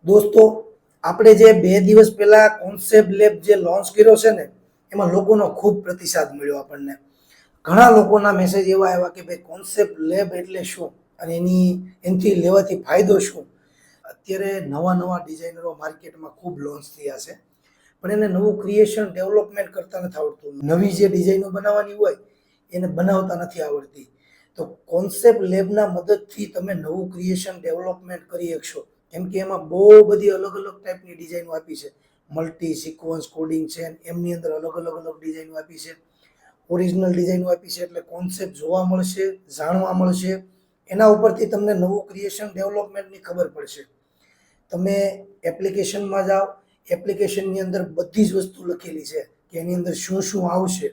દોસ્તો, આપણે જે 2 દિવસ પહેલા કોન્સેપ્ટ લેબ જે લોન્ચ કર્યો છે ને, એમાં લોકોનો ખૂબ પ્રતિસાદ મળ્યો આપણને. ઘણા લોકોના મેસેજ એવા આવ્યા કે ભાઈ કોન્સેપ્ટ લેબ એટલે શું અને એનાથી લેવાથી ફાયદો શું. અત્યારે નવા નવા ડિઝાઇનરો માર્કેટમાં ખૂબ લોન્ચ થયા છે, પણ એને નવું ક્રિએશન ડેવલપમેન્ટ કરતા નથી આવડતું. નવી જે ડિઝાઇનો બનાવવાની હોય એને બનાવતા નથી આવડતી. તો કોન્સેપ્ટ લેબના મદદથી તમે નવું ક્રિએશન ડેવલપમેન્ટ કરી શકશો. કેમ કે એમાં બહુ બધી અલગ અલગ ટાઈપની ડિઝાઇનો આપી છે. મલ્ટી સિક્વન્સ કોડિંગ છે, એમની અંદર અલગ ડિઝાઇનો આપી છે. ઓરિજિનલ ડિઝાઇનો આપી છે, એટલે કોન્સેપ્ટ જોવા મળશે, જાણવા મળશે. એના ઉપરથી તમને નવું ક્રિએશન ડેવલપમેન્ટની ખબર પડશે. તમે એપ્લિકેશનમાં જાઓ, એપ્લિકેશનની અંદર બધી જ વસ્તુ લખેલી છે કે એની અંદર શું શું આવશે.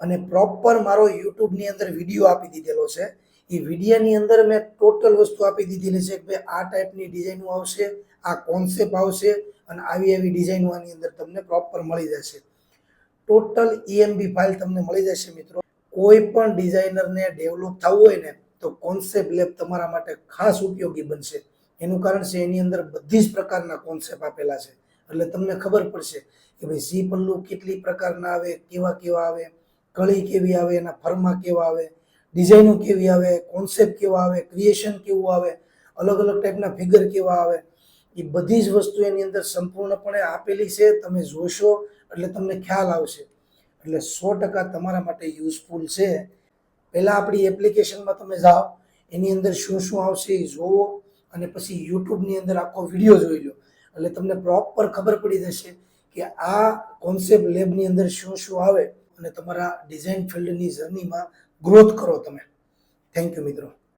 અને પ્રોપર મારો યુટ્યુબની અંદર વિડીયો આપી દીધેલો છે. એ વિડીયાની અંદર મેં ટોટલ વસ્તુ આપી દીધેલી છે કે ભાઈ આ ટાઈપની ડિઝાઇનો આવશે, આ કોન્સેપ્ટ આવશે અને આવી ડિઝાઇનો આની અંદર તમને પ્રોપર મળી જશે. ટોટલ EMB ફાઇલ તમને મળી જશે મિત્રો. કોઈ પણ ડિઝાઇનરને ડેવલપ થવું હોય ને તો કોન્સેપ્ટ લેબ તમારા માટે ખાસ ઉપયોગી બનશે. એનું કારણ છે એની અંદર બધી જ પ્રકારના કોન્સેપ્ટ આપેલા છે. એટલે તમને ખબર પડશે કે ભાઈ સી પલ્લુ કેટલી પ્રકારના આવે, કેવા કેવા આવે, કળી કેવી આવે, એના ફર્મા કેવા આવે, ડિઝાઇનો કેવી આવે, કોન્સેપ્ટ કેવા આવે, ક્રિએશન કેવું આવે, અલગ ટાઈપના ફિગર કેવા આવે. એ બધી જ વસ્તુ એની અંદર સંપૂર્ણપણે આપેલી છે. તમે જોશો એટલે તમને ખ્યાલ આવશે. એટલે 100% તમારા માટે યુઝફુલ છે. પહેલાં આપણી એપ્લિકેશનમાં તમે જાઓ, એની અંદર શું શું આવશે એ જોવો અને પછી યુટ્યુબની અંદર આખો વિડીયો જોઈ લો. એટલે તમને પ્રોપર ખબર પડી જશે કે આ કોન્સેપ્ટ લેબની અંદર શું શું આવે અને તમારા ડિઝાઇન ફિલ્ડની જર્નીમાં ગ્રોથ કરો તમે. થેન્ક યુ મિત્રો.